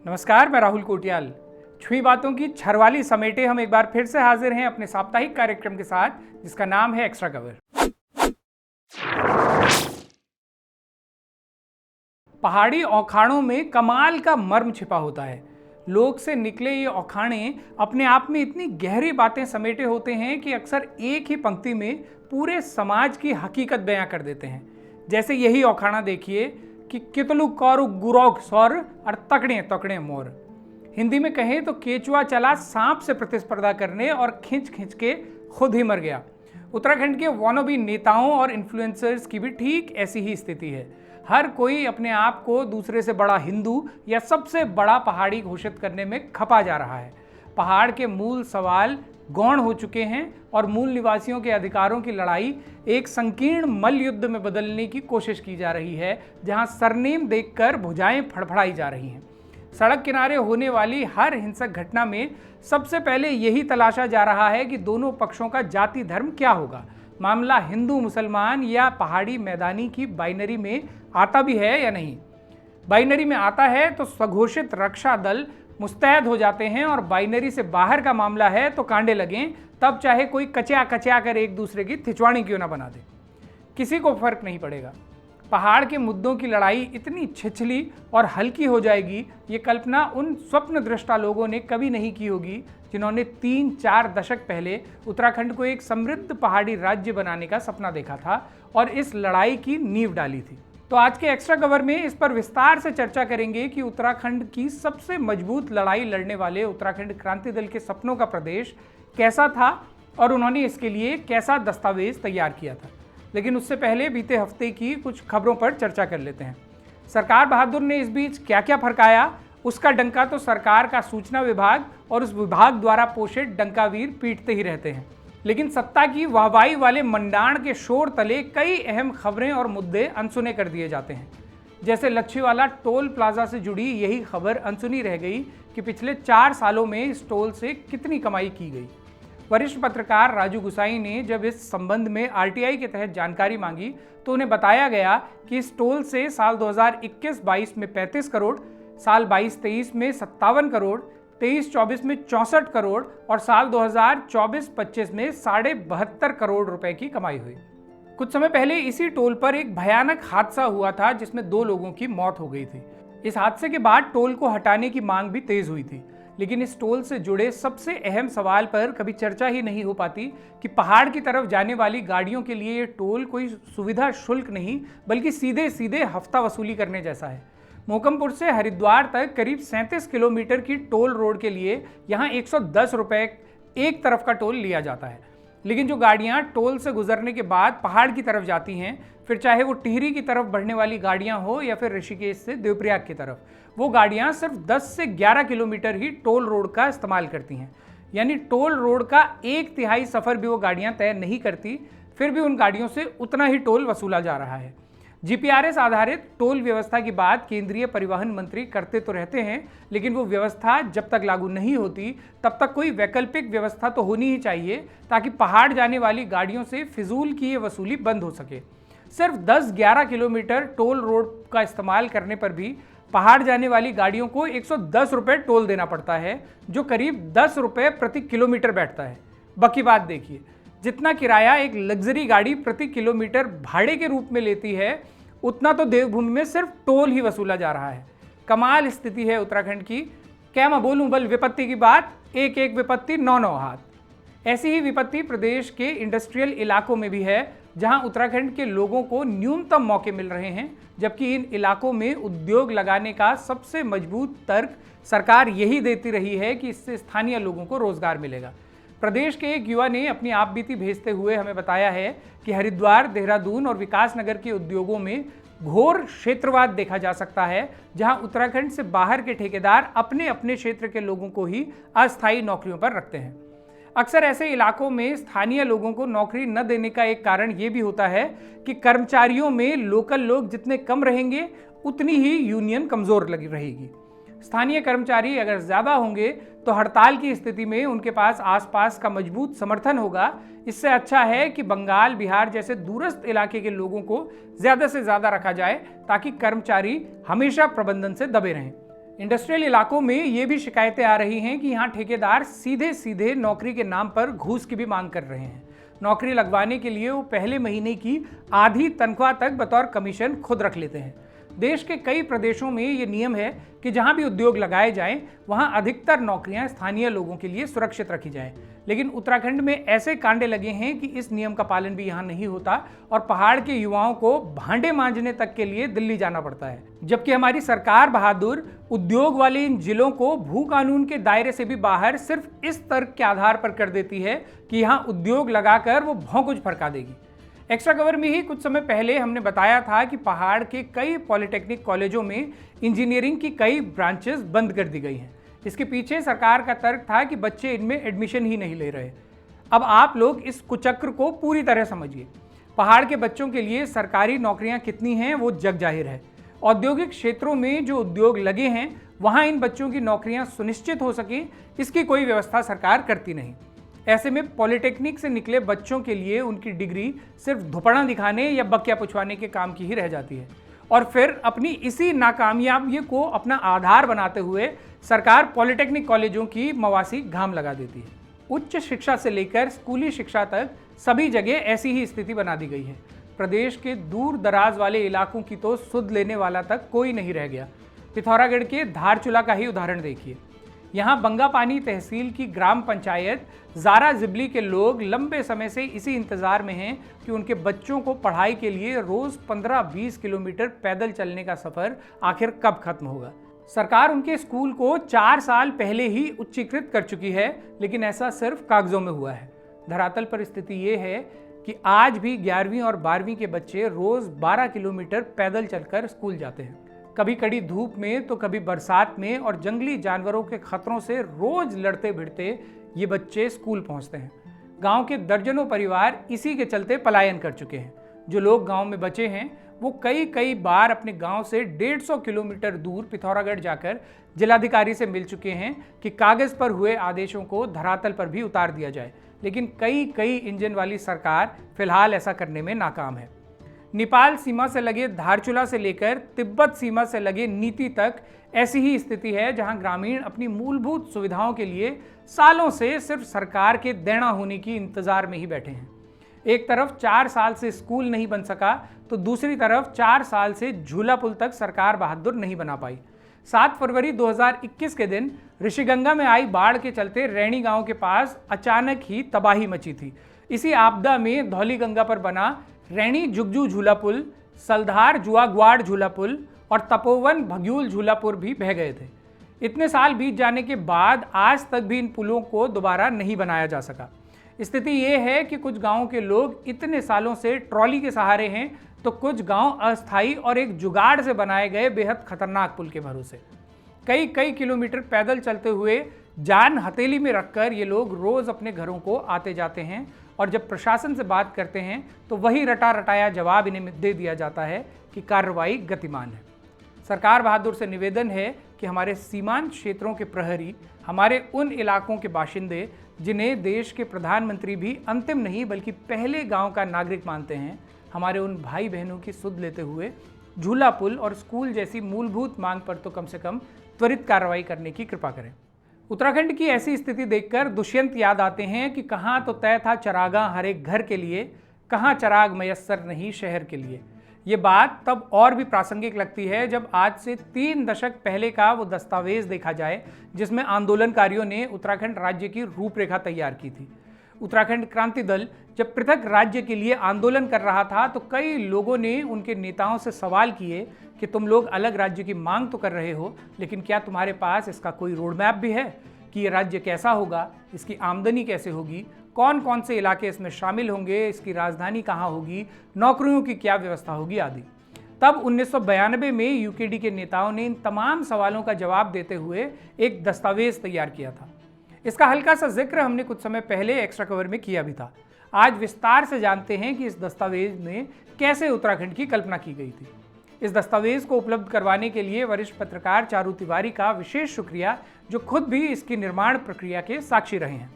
नमस्कार, मैं राहुल कोटियाल। छुई बातों की छरवाली समेटे हम एक बार फिर से हाजिर हैं अपने साप्ताहिक कार्यक्रम के साथ, जिसका नाम है एक्स्ट्रा कवर। पहाड़ी औखाड़ों में कमाल का मर्म छिपा होता है। लोक से निकले ये औखाड़े अपने आप में इतनी गहरी बातें समेटे होते हैं कि अक्सर एक ही पंक्ति में पूरे समाज की हकीकत बयां कर देते हैं। जैसे यही औखाड़ा देखिए कि कितलु कौरु गुरौग सौर और तकड़े तकड़े मोर। हिंदी में कहें तो केचुआ चला सांप से प्रतिस्पर्धा करने और खिंच खिंच के खुद ही मर गया। उत्तराखंड के वानोबी नेताओं और इन्फ्लुएंसर्स की भी ठीक ऐसी ही स्थिति है। हर कोई अपने आप को दूसरे से बड़ा हिंदू या सबसे बड़ा पहाड़ी घोषित करने में खपा जा रहा है। पहाड़ के मूल सवाल गौण हो चुके हैं और मूल निवासियों के अधिकारों की लड़ाई एक संकीर्ण मल्ल युद्ध में बदलने की कोशिश की जा रही है, जहां सरनेम देखकर भुजाएं फड़फड़ाई जा रही हैं। सड़क किनारे होने वाली हर हिंसक घटना में सबसे पहले यही तलाशा जा रहा है कि दोनों पक्षों का जाति धर्म क्या होगा। मामला हिंदू मुसलमान या पहाड़ी मैदानी की बाइनरी में आता भी है या नहीं। बाइनरी में आता है तो स्वघोषित रक्षा दल मुस्तैद हो जाते हैं, और बाइनरी से बाहर का मामला है तो कांडे लगें, तब चाहे कोई कचा कचा कर एक दूसरे की थिचवाणी क्यों ना बना दे, किसी को फर्क नहीं पड़ेगा। पहाड़ के मुद्दों की लड़ाई इतनी छिछली और हल्की हो जाएगी, ये कल्पना उन स्वप्न दृष्टा लोगों ने कभी नहीं की होगी जिन्होंने 3-4 दशक पहले उत्तराखंड को एक समृद्ध पहाड़ी राज्य बनाने का सपना देखा था और इस लड़ाई की नींव डाली थी। तो आज के एक्स्ट्रा कवर में इस पर विस्तार से चर्चा करेंगे कि उत्तराखंड की सबसे मजबूत लड़ाई लड़ने वाले उत्तराखंड क्रांति दल के सपनों का प्रदेश कैसा था और उन्होंने इसके लिए कैसा दस्तावेज तैयार किया था। लेकिन उससे पहले बीते हफ्ते की कुछ खबरों पर चर्चा कर लेते हैं। सरकार बहादुर ने इस बीच क्या क्या फरकाया, उसका डंका तो सरकार का सूचना विभाग और उस विभाग द्वारा पोषित डंकावीर पीटते ही रहते हैं। लेकिन सत्ता की वाहवाही वाले मंडाण के शोर तले कई अहम खबरें और मुद्दे अनसुने कर दिए जाते हैं। जैसे लच्छीवाला टोल प्लाजा से जुड़ी यही खबर अनसुनी रह गई कि पिछले 4 सालों में इस टोल से कितनी कमाई की गई। वरिष्ठ पत्रकार राजू गुसाई ने जब इस संबंध में आरटीआई के तहत जानकारी मांगी तो उन्हें बताया गया कि इस टोल से साल 2021-22 में 35 करोड़, साल 22-23 में 57 करोड़, 23-24 में 64 करोड़ और साल 2024-25 में 72.5 करोड़ रुपए की कमाई हुई। कुछ समय पहले इसी टोल पर एक भयानक हादसा हुआ था जिसमें 2 लोगों की मौत हो गई थी। इस हादसे के बाद टोल को हटाने की मांग भी तेज हुई थी, लेकिन इस टोल से जुड़े सबसे अहम सवाल पर कभी चर्चा ही नहीं हो पाती कि पहाड़ की तरफ जाने वाली गाड़ियों के लिए ये टोल कोई सुविधा शुल्क नहीं, बल्कि सीधे सीधे हफ्ता वसूली करने जैसा है। मोकमपुर से हरिद्वार तक करीब 37 किलोमीटर की टोल रोड के लिए यहाँ 110 रुपए एक तरफ का टोल लिया जाता है। लेकिन जो गाड़ियाँ टोल से गुजरने के बाद पहाड़ की तरफ जाती हैं, फिर चाहे वो टिहरी की तरफ बढ़ने वाली गाड़ियाँ हो या फिर ऋषिकेश से देवप्रयाग की तरफ, वो गाड़ियाँ सिर्फ 10 से 11 किलोमीटर ही टोल रोड का इस्तेमाल करती हैं। यानी टोल रोड का 1/3 सफ़र भी वो गाड़ियाँ तय नहीं करती, फिर भी उन गाड़ियों से उतना ही टोल वसूला जा रहा है। जीपीआरएस आधारित टोल व्यवस्था की बात केंद्रीय परिवहन मंत्री करते तो रहते हैं, लेकिन वो व्यवस्था जब तक लागू नहीं होती तब तक कोई वैकल्पिक व्यवस्था तो होनी ही चाहिए, ताकि पहाड़ जाने वाली गाड़ियों से फिजूल की ये वसूली बंद हो सके। सिर्फ 10-11 किलोमीटर टोल रोड का इस्तेमाल करने पर भी पहाड़ जाने वाली गाड़ियों को 110 रुपये टोल देना पड़ता है, जो करीब 10 रुपये प्रति किलोमीटर बैठता है। बाकी बात देखिए, जितना किराया एक लग्जरी गाड़ी प्रति किलोमीटर भाड़े के रूप में लेती है, उतना तो देवभूमि में सिर्फ टोल ही वसूला जा रहा है। कमाल स्थिति है उत्तराखंड की। क्या मैं बोलूं बल विपत्ति की बात, एक एक विपत्ति 9-9 हाथ। ऐसी ही विपत्ति प्रदेश के इंडस्ट्रियल इलाकों में भी है, जहां उत्तराखंड के लोगों को न्यूनतम मौके मिल रहे हैं, जबकि इन इलाकों में उद्योग लगाने का सबसे मजबूत तर्क सरकार यही देती रही है कि इससे स्थानीय लोगों को रोजगार मिलेगा। प्रदेश के एक युवा ने अपनी आपबीती भेजते हुए हमें बताया है कि हरिद्वार, देहरादून और विकासनगर के उद्योगों में घोर क्षेत्रवाद देखा जा सकता है, जहां उत्तराखंड से बाहर के ठेकेदार अपने अपने क्षेत्र के लोगों को ही अस्थायी नौकरियों पर रखते हैं। अक्सर ऐसे इलाकों में स्थानीय लोगों को नौकरी न देने का एक कारण ये भी होता है कि कर्मचारियों में लोकल लोग जितने कम रहेंगे, उतनी ही यूनियन कमजोर लगी रहेगी। स्थानीय कर्मचारी अगर ज़्यादा होंगे तो हड़ताल की स्थिति में उनके पास आसपास का मजबूत समर्थन होगा। इससे अच्छा है कि बंगाल, बिहार जैसे दूरस्थ इलाके के लोगों को ज़्यादा से ज़्यादा रखा जाए, ताकि कर्मचारी हमेशा प्रबंधन से दबे रहें। इंडस्ट्रियल इलाकों में ये भी शिकायतें आ रही हैं कि यहाँ ठेकेदार सीधे सीधे नौकरी के नाम पर घूस की भी मांग कर रहे हैं। नौकरी लगवाने के लिए वो पहले महीने की आधी तनख्वाह तक बतौर कमीशन खुद रख लेते हैं। देश के कई प्रदेशों में ये नियम है कि जहां भी उद्योग लगाए जाएं, वहां अधिकतर नौकरियां स्थानीय लोगों के लिए सुरक्षित रखी जाएं। लेकिन उत्तराखंड में ऐसे कांडे लगे हैं कि इस नियम का पालन भी यहां नहीं होता और पहाड़ के युवाओं को भांडे मांजने तक के लिए दिल्ली जाना पड़ता है। जबकि हमारी सरकार बहादुर उद्योग वाले इन जिलों को भू कानून के दायरे से भी बाहर सिर्फ इस तर्क के आधार पर कर देती है कि यहाँ उद्योग लगाकर वो भौंकुच फरका देगी। एक्स्ट्रा कवर में ही कुछ समय पहले हमने बताया था कि पहाड़ के कई पॉलिटेक्निक कॉलेजों में इंजीनियरिंग की कई ब्रांचेस बंद कर दी गई हैं। इसके पीछे सरकार का तर्क था कि बच्चे इनमें एडमिशन ही नहीं ले रहे। अब आप लोग इस कुचक्र को पूरी तरह समझिए। पहाड़ के बच्चों के लिए सरकारी नौकरियां कितनी हैं वो जग जाहिर है। औद्योगिक क्षेत्रों में जो उद्योग लगे हैं वहां इन बच्चों की नौकरियां सुनिश्चित हो सकें, इसकी कोई व्यवस्था सरकार करती नहीं। ऐसे में पॉलिटेक्निक से निकले बच्चों के लिए उनकी डिग्री सिर्फ धुपड़ा दिखाने या बकिया पुछवाने के काम की ही रह जाती है। और फिर अपनी इसी नाकामयाबी को अपना आधार बनाते हुए सरकार पॉलिटेक्निक कॉलेजों की मवासी घाम लगा देती है। उच्च शिक्षा से लेकर स्कूली शिक्षा तक सभी जगह ऐसी ही स्थिति बना दी गई है। प्रदेश के दूर दराज वाले इलाकों की तो सुध लेने वाला तक कोई नहीं रह गया। पिथौरागढ़ के धारचूला का ही उदाहरण देखिए। यहाँ बंगापानी तहसील की ग्राम पंचायत ज़ारा जिबली के लोग लंबे समय से इसी इंतज़ार में हैं कि उनके बच्चों को पढ़ाई के लिए रोज़ 15-20 किलोमीटर पैदल चलने का सफ़र आखिर कब खत्म होगा। सरकार उनके स्कूल को 4 साल पहले ही उच्चीकृत कर चुकी है, लेकिन ऐसा सिर्फ कागजों में हुआ है। धरातल पर स्थिति ये है कि आज भी 11वीं और 12वीं के बच्चे रोज़ 12 किलोमीटर पैदल चलकर स्कूल जाते हैं। कभी कड़ी धूप में तो कभी बरसात में, और जंगली जानवरों के खतरों से रोज लड़ते भिड़ते ये बच्चे स्कूल पहुंचते हैं। गांव के दर्जनों परिवार इसी के चलते पलायन कर चुके हैं। जो लोग गांव में बचे हैं वो कई बार अपने गांव से 150 किलोमीटर दूर पिथौरागढ़ जाकर जिलाधिकारी से मिल चुके हैं कि कागज पर हुए आदेशों को धरातल पर भी उतार दिया जाए, लेकिन कई इंजन वाली सरकार फिलहाल ऐसा करने में नाकाम है। नेपाल सीमा से लगे धारचूला से लेकर तिब्बत सीमा से लगे नीति तक ऐसी ही स्थिति है, जहां ग्रामीण अपनी मूलभूत सुविधाओं के लिए सालों से सिर्फ सरकार के देना होने की इंतजार में ही बैठे हैं। एक तरफ 4 साल से स्कूल नहीं बन सका तो दूसरी तरफ 4 साल से झूला पुल तक सरकार बहादुर नहीं बना पाई। 7 फरवरी 2021 के दिन ऋषिगंगा में आई बाढ़ के चलते रैणी गांव के पास अचानक ही तबाही मची थी। इसी आपदा में धौलीगंगा पर बना रैणी जुगजू झूला पुल, सलधार जुआग्वाड़ झूला पुल और तपोवन भग्यूल झूला पुल भी बह गए थे। इतने साल बीत जाने के बाद आज तक भी इन पुलों को दोबारा नहीं बनाया जा सका। स्थिति ये है कि कुछ गांवों के लोग इतने सालों से ट्रॉली के सहारे हैं, तो कुछ गांव अस्थायी और एक जुगाड़ से बनाए गए बेहद खतरनाक पुल के भरोसे कई किलोमीटर पैदल चलते हुए जान हथेली में रखकर ये लोग रोज अपने घरों को आते जाते हैं। और जब प्रशासन से बात करते हैं तो वही रटा रटाया जवाब इन्हें दे दिया जाता है कि कार्रवाई गतिमान है। सरकार बहादुर से निवेदन है कि हमारे सीमांत क्षेत्रों के प्रहरी, हमारे उन इलाकों के बाशिंदे जिन्हें देश के प्रधानमंत्री भी अंतिम नहीं बल्कि पहले गांव का नागरिक मानते हैं, हमारे उन भाई बहनों की सुध लेते हुए झूला पुल और स्कूल जैसी मूलभूत मांग पर तो कम से कम त्वरित कार्रवाई करने की कृपा करें। उत्तराखंड की ऐसी स्थिति देखकर दुष्यंत याद आते हैं कि कहाँ तो तय था चरागां हर एक घर के लिए, कहाँ चराग मयस्सर नहीं शहर के लिए। ये बात तब और भी प्रासंगिक लगती है जब आज से 3 दशक पहले का वो दस्तावेज देखा जाए जिसमें आंदोलनकारियों ने उत्तराखंड राज्य की रूपरेखा तैयार की थी। उत्तराखंड क्रांति दल जब पृथक राज्य के लिए आंदोलन कर रहा था तो कई लोगों ने उनके नेताओं से सवाल किए कि तुम लोग अलग राज्य की मांग तो कर रहे हो, लेकिन क्या तुम्हारे पास इसका कोई रोड मैप भी है कि ये राज्य कैसा होगा, इसकी आमदनी कैसे होगी, कौन कौन से इलाके इसमें शामिल होंगे, इसकी राजधानी कहाँ होगी, नौकरियों की क्या व्यवस्था होगी आदि। तब 1992 में यूकेडी के नेताओं ने इन तमाम सवालों का जवाब देते हुए एक दस्तावेज तैयार किया था। इसका हल्का सा जिक्र हमने कुछ समय पहले एक्स्ट्रा कवर में किया भी था। आज विस्तार से जानते हैं कि इस दस्तावेज में कैसे उत्तराखंड की कल्पना की गई थी। इस दस्तावेज को उपलब्ध करवाने के लिए वरिष्ठ पत्रकार चारू तिवारी का विशेष शुक्रिया, जो खुद भी इसकी निर्माण प्रक्रिया के साक्षी रहे हैं।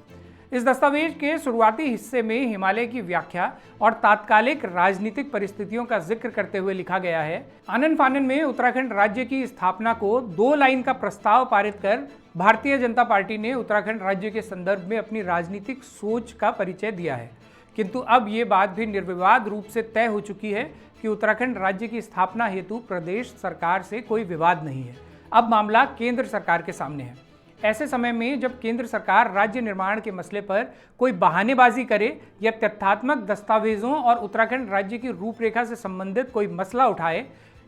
इस दस्तावेज के शुरुआती हिस्से में हिमालय की व्याख्या और तात्कालिक राजनीतिक परिस्थितियों का जिक्र करते हुए लिखा गया है, आनन फानन में उत्तराखंड राज्य की स्थापना को 2 लाइन का प्रस्ताव पारित कर भारतीय जनता पार्टी ने उत्तराखंड राज्य के संदर्भ में अपनी राजनीतिक सोच का परिचय दिया है। किंतु अब ये बात भी निर्विवाद रूप से तय हो चुकी है कि उत्तराखंड राज्य की स्थापना हेतु प्रदेश सरकार से कोई विवाद नहीं है। अब मामला केंद्र सरकार के सामने है। ऐसे समय में जब केंद्र सरकार राज्य निर्माण के मसले पर कोई बहानेबाजी करे या तथ्यात्मक दस्तावेजों और उत्तराखंड राज्य की रूपरेखा से संबंधित कोई मसला उठाए,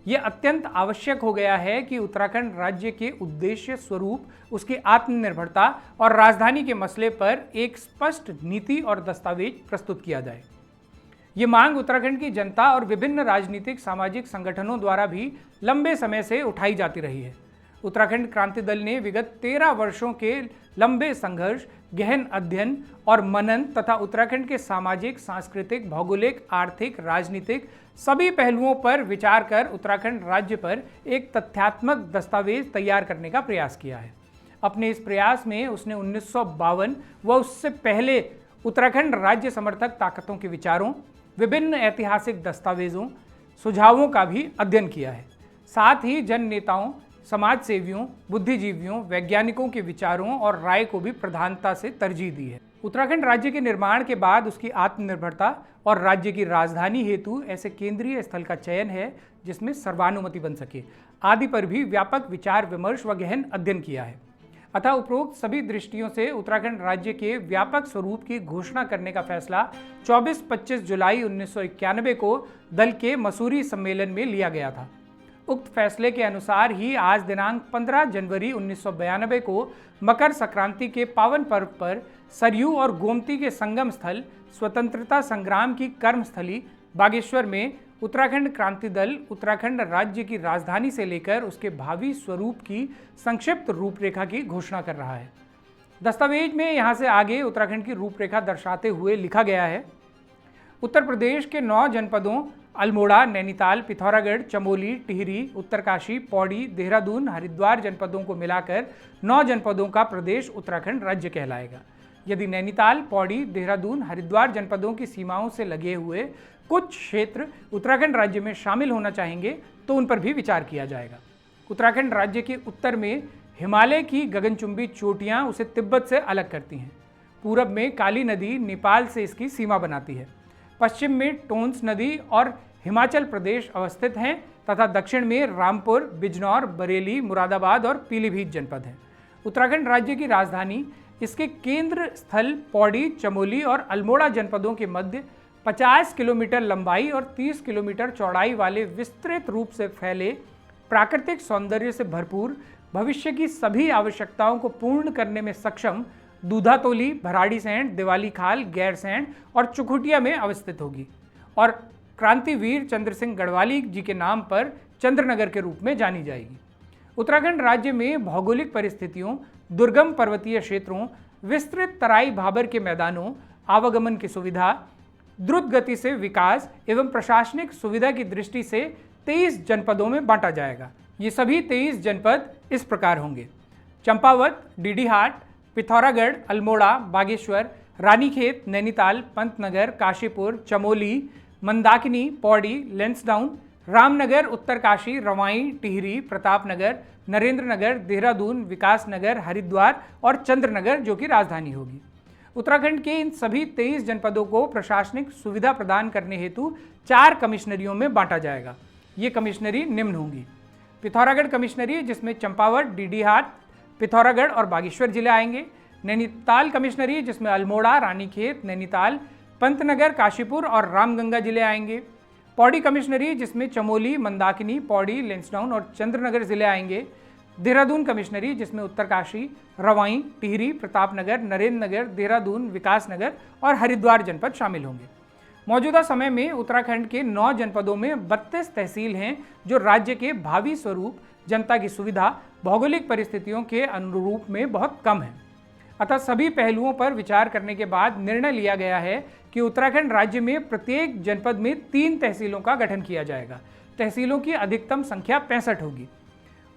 यह अत्यंत आवश्यक हो गया है कि उत्तराखंड राज्य के उद्देश्य स्वरूप, उसकी आत्मनिर्भरता और राजधानी के मसले पर एक स्पष्ट नीति और दस्तावेज प्रस्तुत किया जाए। ये मांग उत्तराखंड की जनता और विभिन्न राजनीतिक सामाजिक संगठनों द्वारा भी लंबे समय से उठाई जाती रही है। उत्तराखंड क्रांति दल ने विगत 13 वर्षों के लंबे संघर्ष, गहन अध्ययन और मनन तथा उत्तराखंड के सामाजिक, सांस्कृतिक, भौगोलिक, आर्थिक, राजनीतिक सभी पहलुओं पर विचार कर उत्तराखंड राज्य पर एक तथ्यात्मक दस्तावेज तैयार करने का प्रयास किया है। अपने इस प्रयास में उसने 1952 व उससे पहले उत्तराखंड राज्य समर्थक ताकतों के विचारों, विभिन्न ऐतिहासिक दस्तावेजों, सुझावों का भी अध्ययन किया है। साथ ही जन नेताओं, समाज सेवियों, बुद्धिजीवियों, वैज्ञानिकों के विचारों और राय को भी प्रधानता से तरजीह दी है। उत्तराखंड राज्य के निर्माण के बाद उसकी आत्मनिर्भरता और राज्य की राजधानी हेतु ऐसे केंद्रीय स्थल का चयन है जिसमें सर्वानुमति बन सके आदि पर भी व्यापक विचार विमर्श व गहन अध्ययन किया है। अतः उपरोक्त सभी दृष्टियों से उत्तराखंड राज्य के व्यापक स्वरूप की घोषणा करने का फैसला 24-25 जुलाई 1991 को दल के मसूरी सम्मेलन में लिया गया था। उक्त फैसले के अनुसार ही आज दिनांक 15 जनवरी 1992 को मकर संक्रांति के पावन पर्व पर सरयू और गोमती के संगम स्थल, स्वतंत्रता संग्राम की कर्मस्थली बागेश्वर में उत्तराखंड क्रांति दल उत्तराखंड राज्य की राजधानी से लेकर उसके भावी स्वरूप की संक्षिप्त रूपरेखा की घोषणा कर रहा है। दस्तावेज में यहाँ से आगे उत्तराखंड की रूपरेखा दर्शाते हुए लिखा गया है, उत्तर प्रदेश के 9 जनपदों अल्मोड़ा, नैनीताल, पिथौरागढ़, चमोली, टिहरी, उत्तरकाशी, पौड़ी, देहरादून, हरिद्वार जनपदों को मिलाकर 9 जनपदों का प्रदेश उत्तराखंड राज्य कहलाएगा। यदि नैनीताल, पौड़ी, देहरादून, हरिद्वार जनपदों की सीमाओं से लगे हुए कुछ क्षेत्र उत्तराखंड राज्य में शामिल होना चाहेंगे तो उन पर भी विचार किया जाएगा। उत्तराखंड राज्य के उत्तर में हिमालय की गगनचुंबी चोटियां उसे तिब्बत से अलग करती हैं। पूरब में काली नदी नेपाल से इसकी सीमा बनाती है। पश्चिम में टोंस नदी और हिमाचल प्रदेश अवस्थित हैं तथा दक्षिण में रामपुर, बिजनौर, बरेली, मुरादाबाद और पीलीभीत जनपद हैं। उत्तराखंड राज्य की राजधानी इसके केंद्र स्थल पौड़ी, चमोली और अल्मोड़ा जनपदों के मध्य 50 किलोमीटर लंबाई और 30 किलोमीटर चौड़ाई वाले विस्तृत रूप से फैले, प्राकृतिक सौंदर्य से भरपूर, भविष्य की सभी आवश्यकताओं को पूर्ण करने में सक्षम दूधातोली, भराड़ीसैंण, दिवाली खाल, गैरसैंण और चुखुटिया में अवस्थित होगी और क्रांतिवीर चंद्र सिंह गढ़वाली जी के नाम पर चंद्रनगर के रूप में जानी जाएगी। उत्तराखंड राज्य में भौगोलिक परिस्थितियों, दुर्गम पर्वतीय क्षेत्रों, विस्तृत तराई भाबर के मैदानों, आवागमन की सुविधा, द्रुत गति से विकास एवं प्रशासनिक सुविधा की दृष्टि से 23 जनपदों में बांटा जाएगा। ये सभी 23 जनपद इस प्रकार होंगे: चंपावत, डीडीहाट, पिथौरागढ़, अल्मोड़ा, बागेश्वर, रानीखेत, नैनीताल, पंतनगर, काशीपुर, चमोली, मंदाकिनी, पौड़ी, लैंसडाउन, रामनगर, उत्तरकाशी, रवाई, टिहरी, प्रतापनगर, नरेंद्रनगर, देहरादून, विकासनगर, हरिद्वार और चंद्रनगर जो कि राजधानी होगी। उत्तराखंड के इन सभी 23 जनपदों को प्रशासनिक सुविधा प्रदान करने हेतु 4 कमिश्नरियों में बांटा जाएगा। ये कमिश्नरी निम्न होंगी: पिथौरागढ़ कमिश्नरी, जिसमें चंपावत, डीडीहाट, पिथौरागढ़ और बागेश्वर जिले आएंगे। नैनीताल कमिश्नरी, जिसमें अल्मोड़ा, रानीखेत, नैनीताल, पंतनगर, काशीपुर और रामगंगा जिले आएंगे। पौड़ी कमिश्नरी, जिसमें चमोली, मंदाकिनी, पौड़ी, लैंसडाउन और चंद्रनगर जिले आएंगे। देहरादून कमिश्नरी, जिसमें उत्तरकाशी, रवाई, टिहरी, प्रतापनगर, नरेंद्रनगर, देहरादून, विकासनगर और हरिद्वार जनपद शामिल होंगे। मौजूदा समय में उत्तराखंड के 9 जनपदों में 32 तहसील हैं जो राज्य के भावी स्वरूप, जनता की सुविधा, भौगोलिक परिस्थितियों के अनुरूप में बहुत कम है। अतः सभी पहलुओं पर विचार करने के बाद निर्णय लिया गया है कि उत्तराखंड राज्य में प्रत्येक जनपद में 3 तहसीलों का गठन किया जाएगा। तहसीलों की अधिकतम संख्या 65 होगी।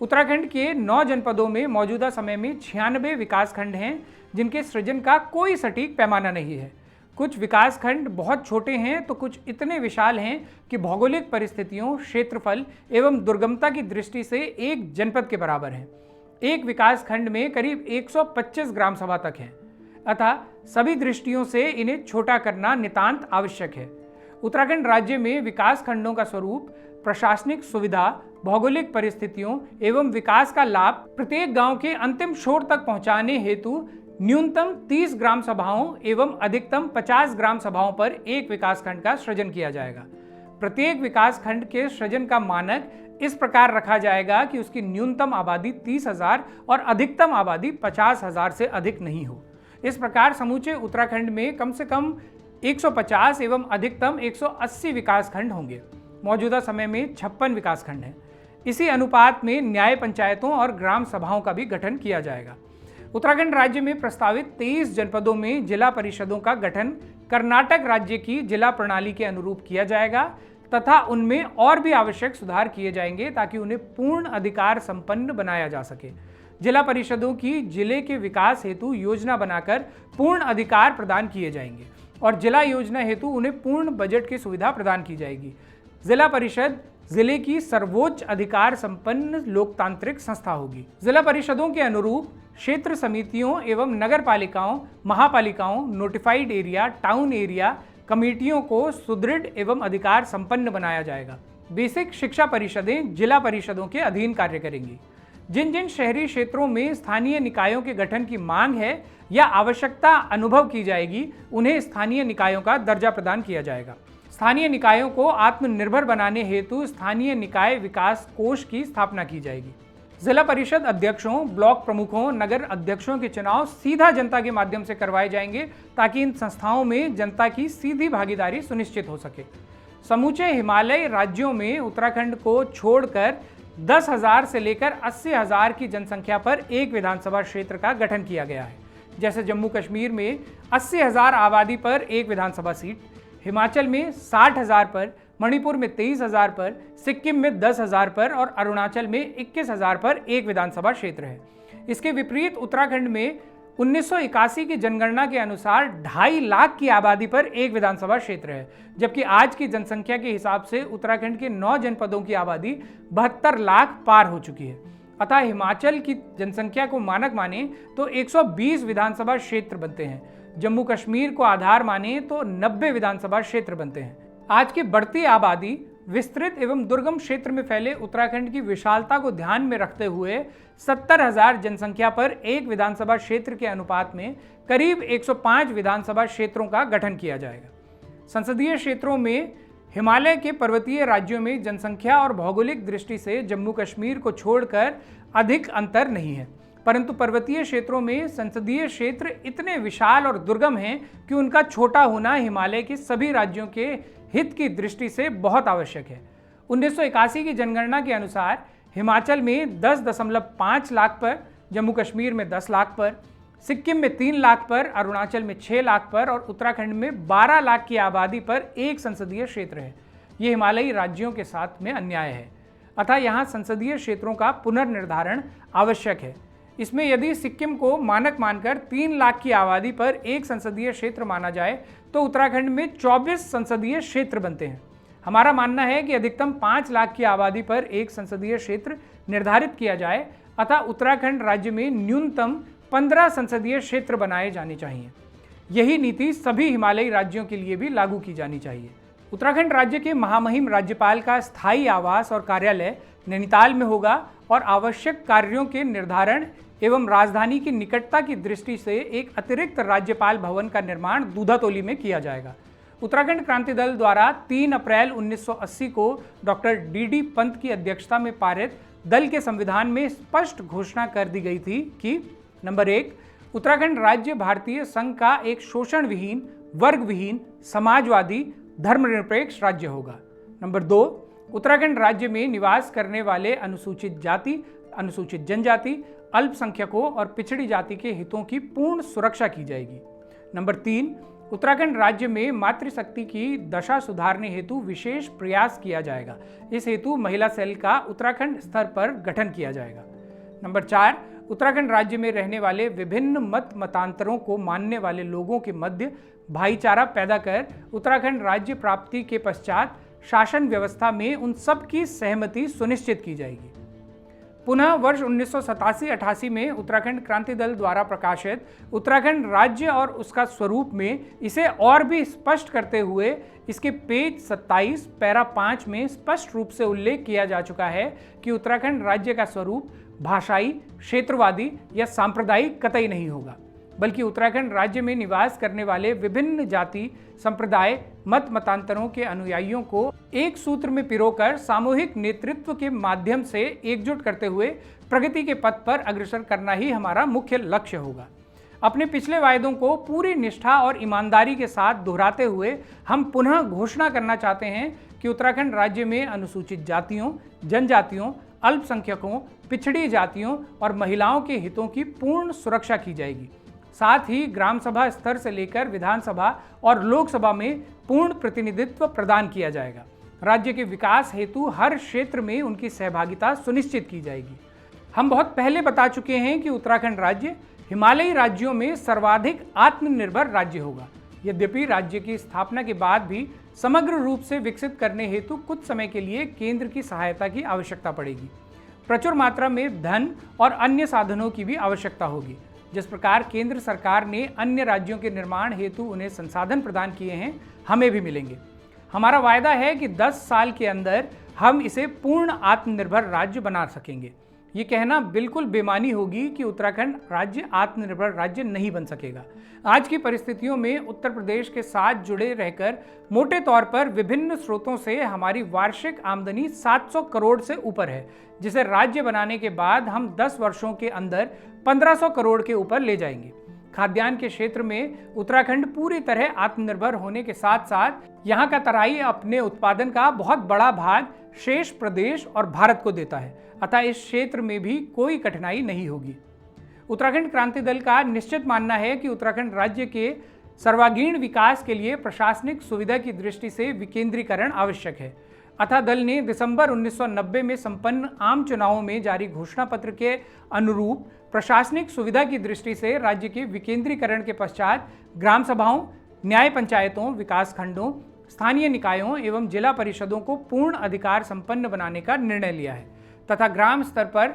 उत्तराखंड के 9 जनपदों में मौजूदा समय में 96 विकासखंड हैं जिनके सृजन का कोई सटीक पैमाना नहीं है। कुछ विकासखंड बहुत छोटे हैं तो कुछ इतने विशाल हैं कि भौगोलिक परिस्थितियों, क्षेत्रफल एवं दुर्गमता की दृष्टि से एक जनपद के बराबर हैं। एक विकासखंड में करीब 125 ग्राम सभा तक हैं, अतः सभी दृष्टियों से इन्हें छोटा करना नितांत आवश्यक है। उत्तराखंड राज्य में विकासखंडों का स्वरूप, प्रशासनिक सुविधा, भौगोलिक परिस्थितियों एवं विकास का लाभ प्रत्येक गांव के अंतिम छोर तक पहुंचाने हेतु न्यूनतम 30 ग्राम सभाओं एवं अधिकतम 50 ग्राम सभाओं पर एक विकासखंड का सृजन किया जाएगा। प्रत्येक विकासखंड के सृजन का मानक इस प्रकार रखा जाएगा कि उसकी न्यूनतम आबादी 30,000 और अधिकतम आबादी 50,000 से अधिक नहीं हो। इस प्रकार समूचे उत्तराखंड में कम से कम 150 एवं अधिकतम 180 विकासखंड होंगे। मौजूदा समय में 56 विकासखंड हैं। इसी अनुपात में न्याय पंचायतों और ग्राम सभाओं का भी गठन किया जाएगा। उत्तराखंड राज्य में प्रस्तावित 23 जनपदों में जिला परिषदों का गठन कर्नाटक राज्य की जिला प्रणाली के अनुरूप किया जाएगा तथा उनमें और भी आवश्यक सुधार किए जाएंगे ताकि उन्हें पूर्ण अधिकार संपन्न बनाया जा सके। जिला परिषदों की जिले के विकास हेतु योजना बनाकर पूर्ण अधिकार प्रदान किए जाएंगे और जिला योजना हेतु उन्हें पूर्ण बजट की सुविधा प्रदान की जाएगी। जिला परिषद जिले की सर्वोच्च अधिकार संपन्न लोकतांत्रिक संस्था होगी। जिला परिषदों के अनुरूप क्षेत्र समितियों एवं नगर पालिकाओं, महापालिकाओं, नोटिफाइड एरिया, टाउन एरिया कमेटियों को सुदृढ़ एवं अधिकार संपन्न बनाया जाएगा। बेसिक शिक्षा परिषदें जिला परिषदों के अधीन कार्य करेंगी। जिन जिन शहरी क्षेत्रों में स्थानीय निकायों के गठन की मांग है या आवश्यकता अनुभव की जाएगी, उन्हें स्थानीय निकायों का दर्जा प्रदान किया जाएगा। स्थानीय निकायों को आत्मनिर्भर बनाने हेतु स्थानीय निकाय विकास कोष की स्थापना की जाएगी। जिला परिषद अध्यक्षों, ब्लॉक प्रमुखों, नगर अध्यक्षों के चुनाव सीधा जनता के माध्यम से करवाए जाएंगे ताकि इन संस्थाओं में जनता की सीधी भागीदारी सुनिश्चित हो सके। समूचे हिमालय राज्यों में उत्तराखंड को छोड़कर 10,000 से लेकर 80,000 की जनसंख्या पर एक विधानसभा क्षेत्र का गठन किया गया है। जैसे जम्मू कश्मीर में 80,000 आबादी पर एक विधानसभा सीट, हिमाचल में 60,000 पर, मणिपुर में 23,000 पर, सिक्किम में 10,000 पर और अरुणाचल में 21,000 पर एक विधानसभा क्षेत्र है। इसके विपरीत उत्तराखंड में 1981 की जनगणना के अनुसार 2.5 लाख की आबादी पर एक विधानसभा क्षेत्र है, जबकि आज की जनसंख्या के हिसाब से उत्तराखंड के 9 जनपदों की आबादी 72 लाख पार हो चुकी है। अतः हिमाचल की जनसंख्या को मानक माने तो 120 विधानसभा क्षेत्र बनते हैं, जम्मू कश्मीर को आधार माने तो 90 विधानसभा क्षेत्र बनते हैं। आज की बढ़ती आबादी, विस्तृत एवं दुर्गम क्षेत्र में फैले उत्तराखंड की विशालता को ध्यान में रखते हुए 70,000 जनसंख्या पर एक विधानसभा क्षेत्र के अनुपात में करीब 105 विधानसभा क्षेत्रों का गठन किया जाएगा। संसदीय क्षेत्रों में हिमालय के पर्वतीय राज्यों में जनसंख्या और भौगोलिक दृष्टि से जम्मू कश्मीर को छोड़कर अधिक अंतर नहीं है, परंतु पर्वतीय क्षेत्रों में संसदीय क्षेत्र इतने विशाल और दुर्गम हैं कि उनका छोटा होना हिमालय के सभी राज्यों के हित की दृष्टि से बहुत आवश्यक है। 1981 की जनगणना के अनुसार हिमाचल में 10.5 लाख पर, जम्मू कश्मीर में 10 लाख पर, सिक्किम में 3 लाख पर, अरुणाचल में 6 लाख पर और उत्तराखंड में 12 लाख की आबादी पर एक संसदीय क्षेत्र है। ये हिमालयी राज्यों के साथ में अन्याय है, अतः यहाँ संसदीय क्षेत्रों का पुनर्निर्धारण आवश्यक है। इसमें यदि सिक्किम को मानक मानकर 3 लाख की आबादी पर एक संसदीय क्षेत्र माना जाए तो उत्तराखंड में 24 संसदीय क्षेत्र बनते हैं। हमारा मानना है कि अधिकतम 5 लाख की आबादी पर एक संसदीय क्षेत्र निर्धारित किया जाए, अतः उत्तराखंड राज्य में न्यूनतम 15 संसदीय क्षेत्र बनाए जाने चाहिए। यही नीति सभी हिमालयी राज्यों के लिए भी लागू की जानी चाहिए। उत्तराखंड राज्य के महामहिम राज्यपाल का स्थायी आवास और कार्यालय नैनीताल में होगा और आवश्यक कार्यों के निर्धारण एवं राजधानी की निकटता की दृष्टि से एक अतिरिक्त राज्यपाल भवन का निर्माण दूधातोली में किया जाएगा। उत्तराखंड क्रांति दल द्वारा 3 अप्रैल 1980 को डॉक्टर डी पंत की अध्यक्षता में पारित दल के संविधान में स्पष्ट घोषणा कर दी गई थी कि नंबर 1, उत्तराखंड राज्य भारतीय संघ का एक शोषण विहीन, वर्ग विहीन, समाजवादी, धर्मनिरपेक्ष राज्य होगा। नंबर 2, उत्तराखंड राज्य में निवास करने वाले अनुसूचित जाति, अनुसूचित जनजाति, अल्पसंख्यकों और पिछड़ी जाति के हितों की पूर्ण सुरक्षा की जाएगी। नंबर 3, उत्तराखंड राज्य में मातृशक्ति की दशा सुधारने हेतु विशेष प्रयास किया जाएगा। इस हेतु महिला सेल का उत्तराखंड स्तर पर गठन किया जाएगा। नंबर 4, उत्तराखंड राज्य में रहने वाले विभिन्न मत मतांतरों को मानने वाले लोगों के मध्य भाईचारा पैदा कर उत्तराखंड राज्य प्राप्ति के पश्चात शासन व्यवस्था में उन सब की सहमति सुनिश्चित की जाएगी। पुनः वर्ष 1987-88 में उत्तराखंड क्रांति दल द्वारा प्रकाशित उत्तराखंड राज्य और उसका स्वरूप में इसे और भी स्पष्ट करते हुए इसके पेज 27 पैरा 5 में स्पष्ट रूप से उल्लेख किया जा चुका है कि उत्तराखंड राज्य का स्वरूप भाषाई, क्षेत्रवादी या सांप्रदायिक कतई नहीं होगा, बल्कि उत्तराखंड राज्य में निवास करने वाले विभिन्न जाति, संप्रदाय, मत मतांतरों के अनुयायियों को एक सूत्र में पिरोकर सामूहिक नेतृत्व के माध्यम से एकजुट करते हुए प्रगति के पथ पर अग्रसर करना ही हमारा मुख्य लक्ष्य होगा। अपने पिछले वायदों को पूरी निष्ठा और ईमानदारी के साथ दोहराते हुए हम पुनः घोषणा करना चाहते हैं कि उत्तराखंड राज्य में अनुसूचित जातियों, जनजातियों, अल्पसंख्यकों, पिछड़ी जातियों और महिलाओं के हितों की पूर्ण सुरक्षा की जाएगी। साथ ही ग्राम सभा स्तर से लेकर विधानसभा और लोकसभा में पूर्ण प्रतिनिधित्व प्रदान किया जाएगा। राज्य के विकास हेतु हर क्षेत्र में उनकी सहभागिता सुनिश्चित की जाएगी। हम बहुत पहले बता चुके हैं कि उत्तराखंड राज्य हिमालयी राज्यों में सर्वाधिक आत्मनिर्भर राज्य होगा। यद्यपि राज्य की स्थापना के बाद भी समग्र रूप से विकसित करने हेतु कुछ समय के लिए केंद्र की सहायता की आवश्यकता पड़ेगी। प्रचुर मात्रा में धन और अन्य साधनों की भी आवश्यकता होगी। जिस प्रकार केंद्र सरकार ने अन्य राज्यों के निर्माण हेतु उन्हें संसाधन प्रदान किए हैं, हमें भी मिलेंगे। हमारा वायदा है कि 10 साल के अंदर हम इसे पूर्ण आत्मनिर्भर राज्य बना सकेंगे। ये कहना बिल्कुल बेमानी होगी कि उत्तराखंड राज्य आत्मनिर्भर राज्य नहीं बन सकेगा। आज की परिस्थितियों में उत्तर प्रदेश के साथ जुड़े रहकर मोटे तौर पर विभिन्न स्रोतों से हमारी वार्षिक आमदनी 700 करोड़ से ऊपर है, जिसे राज्य बनाने के बाद हम 10 वर्षों के अंदर 1500 करोड़ के ऊपर ले जाएंगे। खाद्यान्न के क्षेत्र में उत्तराखंड पूरी तरह आत्मनिर्भर होने के साथ साथ यहाँ का तराई अपने उत्पादन का बहुत बड़ा भाग शेष प्रदेश और भारत को देता है, अतः इस क्षेत्र में भी कोई कठिनाई नहीं होगी। उत्तराखंड क्रांति दल का निश्चित मानना है कि उत्तराखंड राज्य के सर्वांगीण विकास के लिए प्रशासनिक सुविधा की दृष्टि से विकेंद्रीकरण आवश्यक है। अतः दल ने दिसंबर 1990 में संपन्न आम चुनावों में जारी घोषणा पत्र के अनुरूप प्रशासनिक सुविधा की दृष्टि से राज्य के विकेंद्रीकरण के पश्चात ग्राम सभाओं, न्याय पंचायतों, विकास खंडों, स्थानीय निकायों एवं जिला परिषदों को पूर्ण अधिकार संपन्न बनाने का निर्णय लिया है तथा ग्राम स्तर पर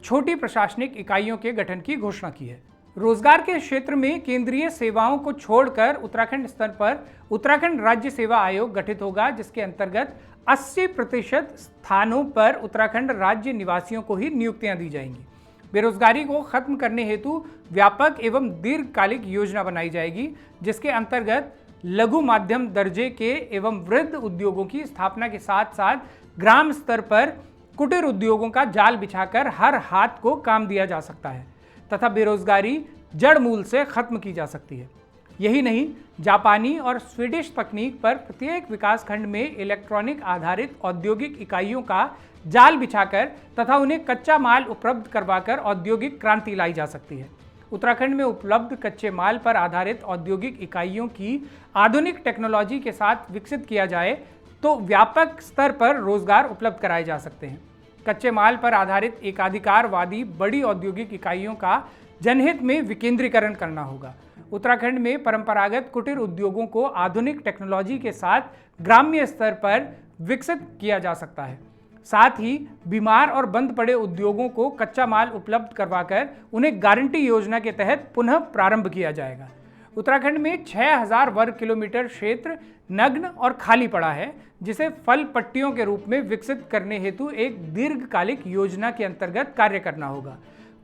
छोटी प्रशासनिक इकाइयों के गठन की घोषणा की है। रोजगार के क्षेत्र में केंद्रीय सेवाओं को छोड़कर उत्तराखंड स्तर पर उत्तराखंड राज्य सेवा आयोग गठित होगा, जिसके अंतर्गत 80% स्थानों पर उत्तराखंड राज्य निवासियों को ही नियुक्तियां दी जाएंगी। बेरोजगारी को खत्म करने हेतु व्यापक एवं दीर्घकालिक योजना बनाई जाएगी, जिसके अंतर्गत लघु माध्यम दर्जे के एवं वृहद उद्योगों की स्थापना के साथ साथ ग्राम स्तर पर कुटीर उद्योगों का जाल बिछाकर हर हाथ को काम दिया जा सकता है तथा बेरोजगारी जड़ मूल से खत्म की जा सकती है। यही नहीं, जापानी और स्वीडिश तकनीक पर प्रत्येक विकास खंड में इलेक्ट्रॉनिक आधारित औद्योगिक इकाइयों का जाल बिछाकर तथा उन्हें कच्चा माल उपलब्ध करवाकर औद्योगिक क्रांति लाई जा सकती है। उत्तराखंड में उपलब्ध कच्चे माल पर आधारित औद्योगिक इकाइयों की आधुनिक टेक्नोलॉजी के साथ विकसित किया जाए तो व्यापक स्तर पर रोजगार उपलब्ध कराए जा सकते हैं। कच्चे माल पर आधारित एकाधिकारवादी बड़ी औद्योगिक इकाइयों का जनहित में विकेंद्रीकरण करना होगा। उत्तराखंड में परंपरागत कुटीर उद्योगों को आधुनिक टेक्नोलॉजी के साथ ग्राम्य स्तर पर विकसित किया जा सकता है। साथ ही बीमार और बंद पड़े उद्योगों को कच्चा माल उपलब्ध करवाकर उन्हें गारंटी योजना के तहत पुनः प्रारंभ किया जाएगा। उत्तराखंड में 6000 वर्ग किलोमीटर क्षेत्र नग्न और खाली पड़ा है, जिसे फल पट्टियों के रूप में विकसित करने हेतु एक दीर्घकालिक योजना के अंतर्गत कार्य करना होगा।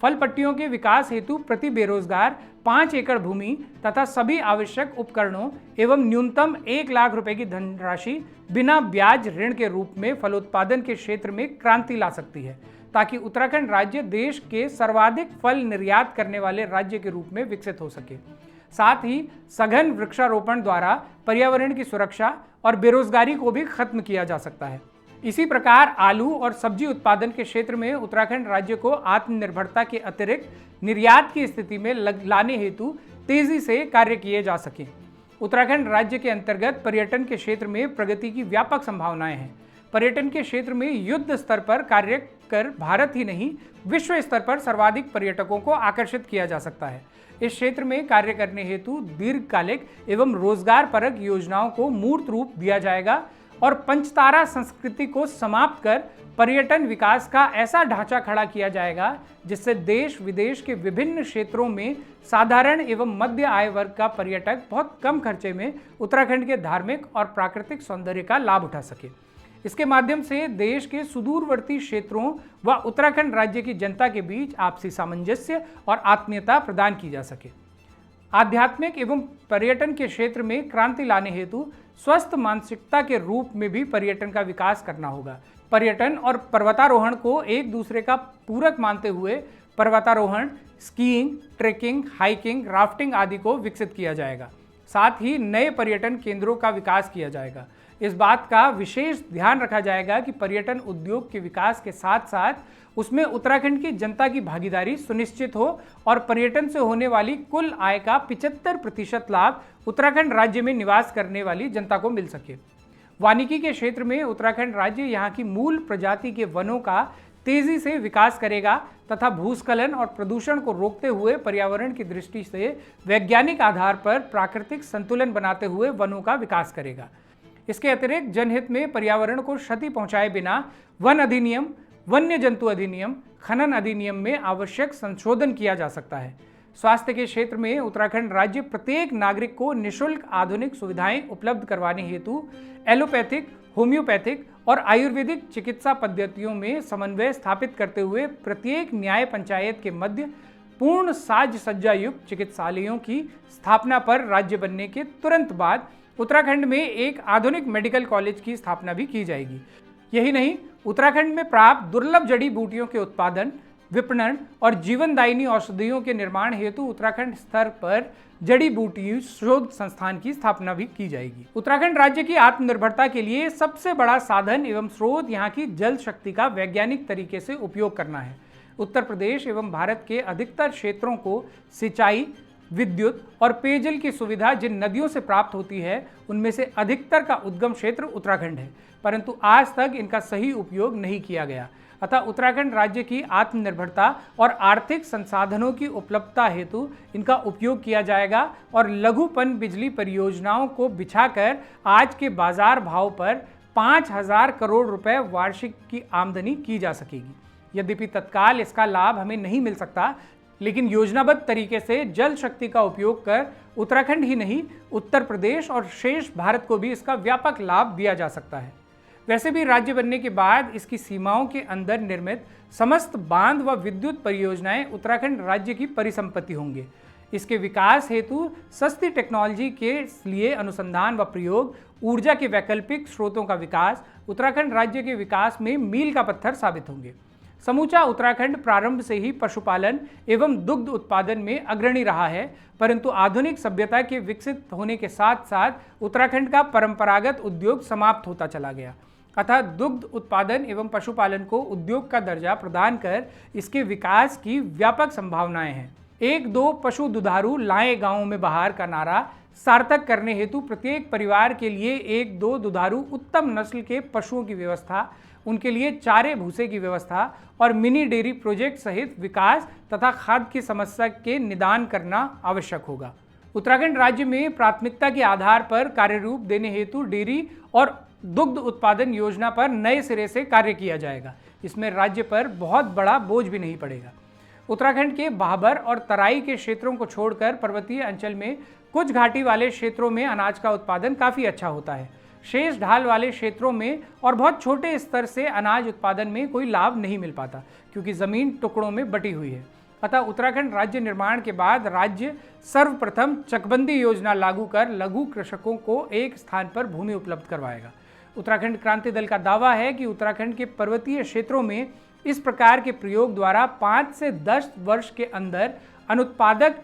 फल पट्टियों के विकास हेतु प्रति बेरोजगार 5 एकड़ भूमि तथा सभी आवश्यक उपकरणों एवं न्यूनतम 1 लाख रुपए की धनराशि बिना ब्याज ऋण के रूप में फलोत्पादन के क्षेत्र में क्रांति ला सकती है, ताकि उत्तराखंड राज्य देश के सर्वाधिक फल निर्यात करने वाले राज्य के रूप में विकसित हो सके। साथ ही सघन वृक्षारोपण द्वारा पर्यावरण की सुरक्षा और बेरोजगारी को भी खत्म किया जा सकता है। इसी प्रकार आलू और सब्जी उत्पादन के क्षेत्र में उत्तराखंड राज्य को आत्मनिर्भरता के अतिरिक्त निर्यात की स्थिति में लाने हेतु तेजी से कार्य किए जा सके। उत्तराखंड राज्य के अंतर्गत पर्यटन के क्षेत्र में प्रगति की व्यापक संभावनाएं हैं। पर्यटन के क्षेत्र में युद्ध स्तर पर कार्य कर भारत ही नहीं, विश्व स्तर पर सर्वाधिक पर्यटकों को आकर्षित किया जा सकता है। इस क्षेत्र में कार्य करने हेतु दीर्घकालिक एवं रोजगार परक योजनाओं को मूर्त रूप दिया जाएगा और पंचतारा संस्कृति को समाप्त कर पर्यटन विकास का ऐसा ढांचा खड़ा किया जाएगा जिससे देश विदेश के विभिन्न क्षेत्रों में साधारण एवं मध्य आय वर्ग का पर्यटक बहुत कम खर्चे में उत्तराखंड के धार्मिक और प्राकृतिक सौंदर्य का लाभ उठा सके। इसके माध्यम से देश के सुदूरवर्ती क्षेत्रों व उत्तराखंड राज्य की जनता के बीच आपसी सामंजस्य और आत्मीयता प्रदान की जा सके। आध्यात्मिक एवं पर्यटन के क्षेत्र में क्रांति लाने हेतु स्वस्थ मानसिकता के रूप में भी पर्यटन का विकास करना होगा। पर्यटन और पर्वतारोहण को एक दूसरे का पूरक मानते हुए पर्वतारोहण, स्कीइंग, ट्रेकिंग, हाइकिंग, राफ्टिंग आदि को विकसित किया जाएगा। साथ ही नए पर्यटन केंद्रों का विकास किया जाएगा। इस बात का विशेष ध्यान रखा जाएगा कि पर्यटन उद्योग के विकास के साथ साथ उसमें उत्तराखंड की जनता की भागीदारी सुनिश्चित हो और पर्यटन से होने वाली कुल आय का 75% लाभ उत्तराखंड राज्य में निवास करने वाली जनता को मिल सके। वानिकी के क्षेत्र में उत्तराखंड राज्य यहाँ की मूल प्रजाति के वनों का तेजी से विकास करेगा तथा भूस्खलन और प्रदूषण को रोकते हुए पर्यावरण की दृष्टि से वैज्ञानिक आधार पर प्राकृतिक संतुलन बनाते हुए वनों का विकास करेगा। इसके अतिरिक्त जनहित में पर्यावरण को क्षति पहुंचाए बिना वन अधिनियम, वन्य जंतु अधिनियम, खनन अधिनियम में आवश्यक संशोधन किया जा सकता है। स्वास्थ्य के क्षेत्र में उत्तराखंड राज्य प्रत्येक नागरिक को निःशुल्क आधुनिक सुविधाएं उपलब्ध करवाने हेतु एलोपैथिक, होम्योपैथिक और आयुर्वेदिक चिकित्सा पद्धतियों में समन्वय स्थापित करते हुए प्रत्येक न्याय पंचायत के मध्य पूर्ण साज सज्जा युक्त चिकित्सालयों की स्थापना पर राज्य बनने के तुरंत बाद उत्तराखंड में एक आधुनिक मेडिकल कॉलेज की स्थापना भी की जाएगी। यही नहीं, उत्तराखंड में प्राप्त दुर्लभ जड़ी बूटियों के उत्पादन, विपणन और जीवनदायिनी औषधियों के निर्माण हेतु उत्तराखंड स्तर पर जड़ी बूटी शोध संस्थान की स्थापना भी की जाएगी। उत्तराखंड राज्य की आत्मनिर्भरता के लिए सबसे बड़ा साधन एवं स्रोत यहाँ की जल शक्ति का वैज्ञानिक तरीके से उपयोग करना है। उत्तर प्रदेश एवं भारत के अधिकतर क्षेत्रों को सिंचाई, विद्युत और पेयजल की सुविधा जिन नदियों से प्राप्त होती है उनमें से अधिकतर का उद्गम क्षेत्र उत्तराखंड है, परंतु आज तक इनका सही उपयोग नहीं किया गया। अतः उत्तराखंड राज्य की आत्मनिर्भरता और आर्थिक संसाधनों की उपलब्धता हेतु इनका उपयोग किया जाएगा और लघु पन बिजली परियोजनाओं को बिछाकर आज के बाजार भाव पर 5,000 करोड़ रुपए वार्षिक की आमदनी की जा सकेगी। यद्यपि तत्काल इसका लाभ हमें नहीं मिल सकता, लेकिन योजनाबद्ध तरीके से जल शक्ति का उपयोग कर उत्तराखंड ही नहीं, उत्तर प्रदेश और शेष भारत को भी इसका व्यापक लाभ दिया जा सकता है। वैसे भी राज्य बनने के बाद इसकी सीमाओं के अंदर निर्मित समस्त बांध व विद्युत परियोजनाएं उत्तराखंड राज्य की परिसंपत्ति होंगे। इसके विकास हेतु सस्ती टेक्नोलॉजी के लिए अनुसंधान व प्रयोग, ऊर्जा के वैकल्पिक स्रोतों का विकास उत्तराखंड राज्य के विकास में मील का पत्थर साबित होंगे। समूचा उत्तराखंड प्रारंभ से ही पशुपालन एवं दुग्ध उत्पादन में अग्रणी रहा है, परंतु आधुनिक सभ्यता के विकसित होने के साथ साथ उत्तराखंड का परंपरागत उद्योग समाप्त होता चला गया। अतः दुग्ध उत्पादन एवं पशुपालन को उद्योग का दर्जा प्रदान कर इसके विकास की व्यापक संभावनाएं हैं। 1-2 पशु दुधारू लाएं गांवों में बाहर का नारा सार्थक करने हेतु प्रत्येक परिवार के लिए 1-2 दुधारू उत्तम नस्ल के पशुओं की व्यवस्था, उनके लिए चारे भूसे की व्यवस्था और मिनी डेयरी प्रोजेक्ट सहित विकास तथा खाद्य की समस्या के निदान करना आवश्यक होगा। उत्तराखंड राज्य में प्राथमिकता के आधार पर कार्यरूप देने हेतु डेयरी और दुग्ध उत्पादन योजना पर नए सिरे से कार्य किया जाएगा। इसमें राज्य पर बहुत बड़ा बोझ भी नहीं पड़ेगा। उत्तराखंड के भाबर और तराई के क्षेत्रों को छोड़कर पर्वतीय अंचल में कुछ घाटी वाले क्षेत्रों में अनाज का उत्पादन काफ़ी अच्छा होता है। शेष ढाल वाले क्षेत्रों में और बहुत छोटे स्तर से अनाज उत्पादन में कोई लाभ नहीं मिल पाता, क्योंकि ज़मीन टुकड़ों में बटी हुई है। अतः उत्तराखंड राज्य निर्माण के बाद राज्य सर्वप्रथम चकबंदी योजना लागू कर लघु कृषकों को एक स्थान पर भूमि उपलब्ध करवाएगा। उत्तराखंड क्रांति दल का दावा है कि उत्तराखंड के पर्वतीय क्षेत्रों में इस प्रकार के प्रयोग द्वारा 5 से 10 वर्ष के अंदर अनुत्पादक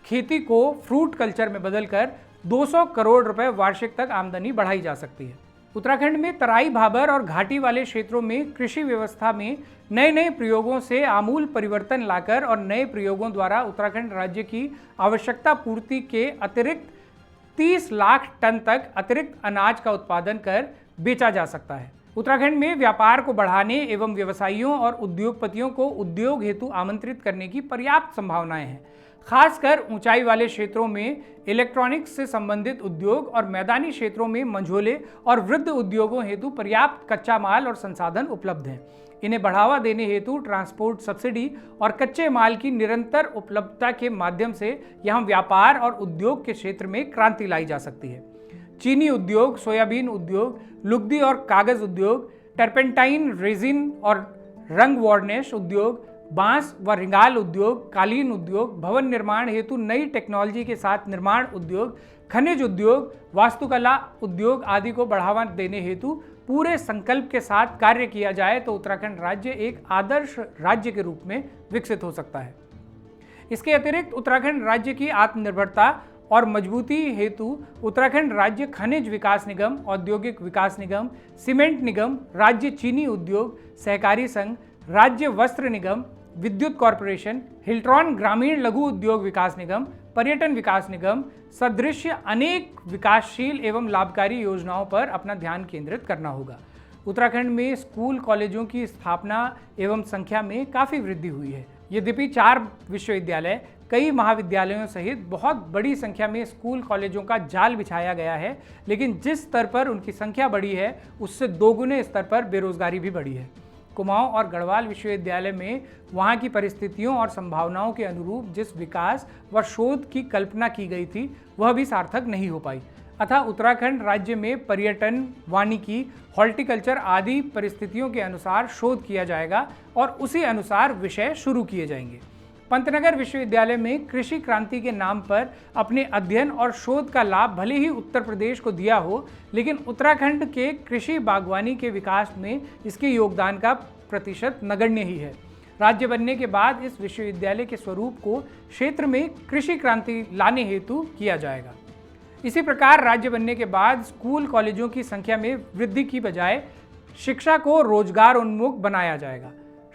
खेती को फ्रूट कल्चर में बदलकर 200 करोड़ रुपए वार्षिक तक आमदनी बढ़ाई जा सकती है। उत्तराखंड में तराई, भाबर और घाटी वाले क्षेत्रों में कृषि व्यवस्था में नए नए प्रयोगों से आमूल परिवर्तन लाकर और नए प्रयोगों द्वारा उत्तराखंड राज्य की आवश्यकता पूर्ति के अतिरिक्त 30 लाख टन तक अतिरिक्त अनाज का उत्पादन कर बेचा जा सकता है। उत्तराखंड में व्यापार को बढ़ाने एवं व्यवसायियों और उद्योगपतियों को उद्योग हेतु आमंत्रित करने की पर्याप्त संभावनाएं हैं। खासकर ऊंचाई वाले क्षेत्रों में इलेक्ट्रॉनिक्स से संबंधित उद्योग और मैदानी क्षेत्रों में मंझोले और वृद्ध उद्योगों हेतु पर्याप्त कच्चा माल और संसाधन उपलब्ध हैं। इन्हें बढ़ावा देने हेतु ट्रांसपोर्ट सब्सिडी और कच्चे माल की निरंतर उपलब्धता के माध्यम से यहां व्यापार और उद्योग के क्षेत्र में क्रांति लाई जा सकती है। चीनी उद्योग, सोयाबीन उद्योग, लुगदी और कागज उद्योग, टर्पेंटाइन, रेजिन और रंग वार्निश उद्योग, बांस व रिंगाल उद्योग, कालीन उद्योग, भवन निर्माण हेतु नई टेक्नोलॉजी के साथ निर्माण उद्योग, खनिज उद्योग, वास्तुकला उद्योग आदि को बढ़ावा देने हेतु पूरे संकल्प के साथ कार्य किया जाए तो उत्तराखंड राज्य एक आदर्श राज्य के रूप में विकसित हो सकता है। इसके अतिरिक्त उत्तराखंड राज्य की आत्मनिर्भरता और मजबूती हेतु उत्तराखंड राज्य खनिज विकास निगम, औद्योगिक विकास निगम, सीमेंट निगम, राज्य चीनी उद्योग सहकारी संघ, राज्य वस्त्र निगम, विद्युत कॉरपोरेशन, हिल्ट्रॉन ग्रामीण लघु उद्योग विकास निगम, पर्यटन विकास निगम सदृश अनेक विकासशील एवं लाभकारी योजनाओं पर अपना ध्यान केंद्रित करना होगा। उत्तराखंड में स्कूल कॉलेजों की स्थापना एवं संख्या में काफ़ी वृद्धि हुई है। यद्यपि 4 विश्वविद्यालय, कई महाविद्यालयों सहित बहुत बड़ी संख्या में स्कूल कॉलेजों का जाल बिछाया गया है, लेकिन जिस स्तर पर उनकी संख्या बढ़ी है उससे दोगुने स्तर पर बेरोजगारी भी बढ़ी है। कुमाऊं और गढ़वाल विश्वविद्यालय में वहां की परिस्थितियों और संभावनाओं के अनुरूप जिस विकास व शोध की कल्पना की गई थी वह भी सार्थक नहीं हो पाई। अतः उत्तराखंड राज्य में पर्यटन, वानिकी, हॉर्टिकल्चर आदि परिस्थितियों के अनुसार शोध किया जाएगा और उसी अनुसार विषय शुरू किए जाएंगे। पंतनगर विश्वविद्यालय में कृषि क्रांति के नाम पर अपने अध्ययन और शोध का लाभ भले ही उत्तर प्रदेश को दिया हो, लेकिन उत्तराखंड के कृषि बागवानी के विकास में इसके योगदान का प्रतिशत नगण्य ही है। राज्य बनने के बाद इस विश्वविद्यालय के स्वरूप को क्षेत्र में कृषि क्रांति लाने हेतु किया जाएगा। इसी प्रकार राज्य बनने के बाद स्कूल कॉलेजों की संख्या में वृद्धि की बजाय शिक्षा को रोजगार उन्मुख बनाया जाएगा।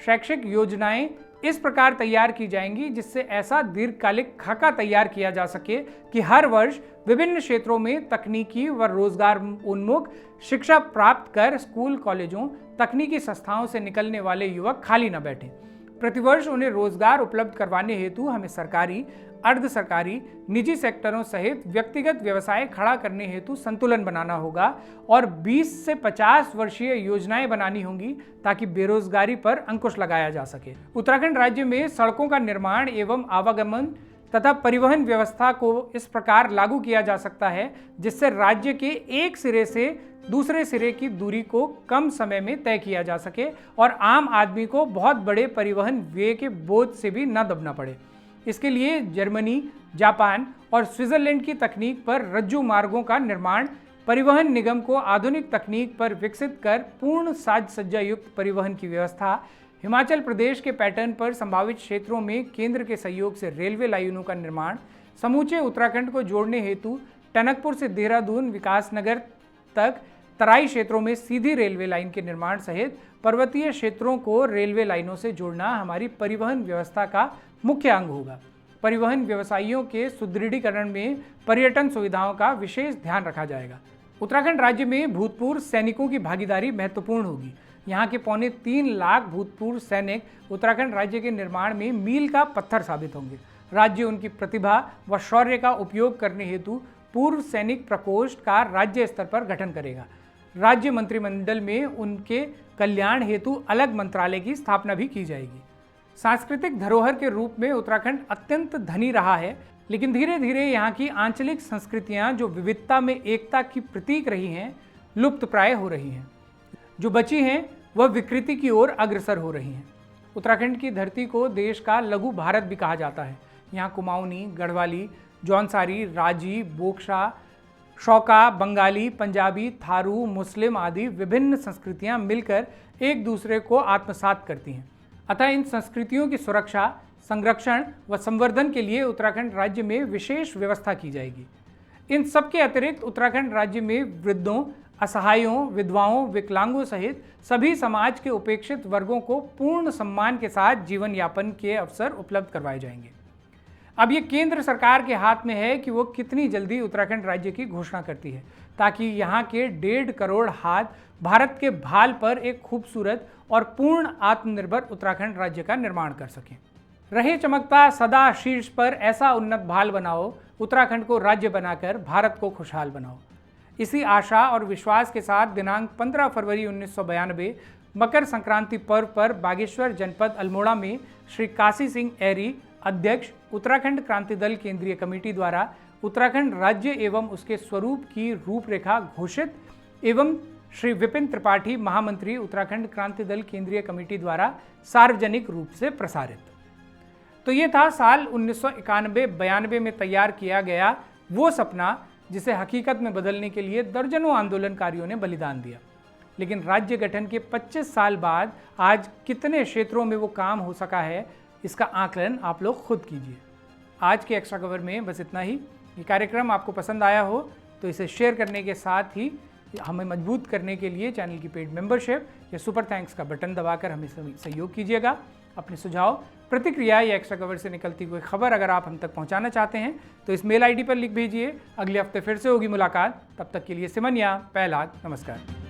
शैक्षिक योजनाएं इस प्रकार तैयार की जाएंगी जिससे ऐसा दीर्घकालिक खाका तैयार किया जा सके कि हर वर्ष विभिन्न क्षेत्रों में तकनीकी व रोजगार उन्मुख शिक्षा प्राप्त कर स्कूल कॉलेजों, तकनीकी संस्थाओं से निकलने वाले युवक खाली न बैठें। प्रतिवर्ष उन्हें रोजगार उपलब्ध करवाने हेतु हमें सरकारी, अर्ध सरकारी, निजी सेक्टरों सहित व्यक्तिगत व्यवसाय खड़ा करने हेतु संतुलन बनाना होगा और 20 से 50 वर्षीय योजनाएं बनानी होंगी ताकि बेरोजगारी पर अंकुश लगाया जा सके। उत्तराखंड राज्य में सड़कों का निर्माण एवं आवागमन तथा परिवहन व्यवस्था को इस प्रकार लागू किया जा सकता है जिससे राज्य के एक सिरे से दूसरे सिरे की दूरी को कम समय में तय किया जा सके और आम आदमी को बहुत बड़े परिवहन व्यय के बोझ से भी न दबना पड़े। इसके लिए जर्मनी, जापान और स्विट्जरलैंड की तकनीक पर रज्जू मार्गों का निर्माण, परिवहन निगम को आधुनिक तकनीक पर विकसित कर पूर्ण साज सज्जा युक्त परिवहन की व्यवस्था, हिमाचल प्रदेश के पैटर्न पर संभावित क्षेत्रों में केंद्र के सहयोग से रेलवे लाइनों का निर्माण, समूचे उत्तराखंड को जोड़ने हेतु टनकपुर से देहरादून, विकासनगर तक तराई क्षेत्रों में सीधी रेलवे लाइन के निर्माण सहित पर्वतीय क्षेत्रों को रेलवे लाइनों से जोड़ना हमारी परिवहन व्यवस्था का मुख्य अंग होगा। परिवहन व्यवसायियों के सुदृढ़ीकरण में पर्यटन सुविधाओं का विशेष ध्यान रखा जाएगा। उत्तराखंड राज्य में भूतपूर्व सैनिकों की भागीदारी महत्वपूर्ण होगी। यहाँ के 3.25 लाख भूतपूर्व सैनिक उत्तराखंड राज्य के निर्माण में मील का पत्थर साबित होंगे। राज्य उनकी प्रतिभा व शौर्य का उपयोग करने हेतु पूर्व सैनिक प्रकोष्ठ का राज्य स्तर पर गठन करेगा। राज्य मंत्रिमंडल में उनके कल्याण हेतु अलग मंत्रालय की स्थापना भी की जाएगी। सांस्कृतिक धरोहर के रूप में उत्तराखंड अत्यंत धनी रहा है, लेकिन धीरे धीरे यहाँ की आंचलिक संस्कृतियाँ जो विविधता में एकता की प्रतीक रही हैं, लुप्त प्राय हो रही हैं। जो बची हैं वह विकृति की ओर अग्रसर हो रही हैं। उत्तराखंड की धरती को देश का लघु भारत भी कहा जाता है। यहाँ कुमाऊनी, गढ़वाली, जौनसारी, राजी, बोक्शा, शौका, बंगाली, पंजाबी, थारू, मुस्लिम आदि विभिन्न संस्कृतियाँ मिलकर एक दूसरे को आत्मसात करती हैं। अतः इन संस्कृतियों की सुरक्षा, संरक्षण व संवर्धन के लिए उत्तराखंड राज्य में विशेष व्यवस्था की जाएगी। इन सबके अतिरिक्त उत्तराखंड राज्य में वृद्धों, असहायों, विधवाओं, विकलांगों सहित सभी समाज के उपेक्षित वर्गों को पूर्ण सम्मान के साथ जीवन यापन के अवसर उपलब्ध करवाए जाएंगे। अब ये केंद्र सरकार के हाथ में है कि वो कितनी जल्दी उत्तराखंड राज्य की घोषणा करती है, ताकि यहाँ के 1.5 करोड़ हाथ भारत के भाल पर एक खूबसूरत और पूर्ण आत्मनिर्भर उत्तराखंड राज्य का निर्माण कर सकें। रहे चमकता सदा शीर्ष पर ऐसा उन्नत भाल बनाओ, उत्तराखंड को राज्य बनाकर भारत को खुशहाल बनाओ। इसी आशा और विश्वास के साथ दिनांक 15 फरवरी 1992 मकर संक्रांति पर्व पर बागेश्वर जनपद अल्मोड़ा में श्री काशी सिंह ऐरी, अध्यक्ष उत्तराखंड क्रांति दल केंद्रीय कमेटी द्वारा उत्तराखंड राज्य एवं उसके स्वरूप की रूपरेखा घोषित एवं श्री विपिन त्रिपाठी, महामंत्री उत्तराखंड क्रांति दल केंद्रीय कमेटी द्वारा सार्वजनिक रूप से प्रसारित। तो ये था साल 1991-92 में तैयार किया गया वो सपना जिसे हकीकत में बदलने के लिए दर्जनों आंदोलनकारियों ने बलिदान दिया। लेकिन राज्य गठन के 25 साल बाद आज कितने क्षेत्रों में वो काम हो सका है, इसका आकलन आप लोग खुद कीजिए। आज के एक्स्ट्रा कवर में बस इतना ही। ये कार्यक्रम आपको पसंद आया हो तो इसे शेयर करने के साथ ही हमें मजबूत करने के लिए चैनल की पेड मेंबरशिप या सुपर थैंक्स का बटन दबाकर हमें सहयोग कीजिएगा। अपने सुझाव, प्रतिक्रिया या एक्स्ट्रा कवर से निकलती कोई खबर अगर आप हम तक पहुंचाना चाहते हैं तो इस मेल आईडी पर लिख भेजिए। अगले हफ्ते फिर से होगी मुलाकात। तब तक के लिए सिमन या पहलाद, नमस्कार।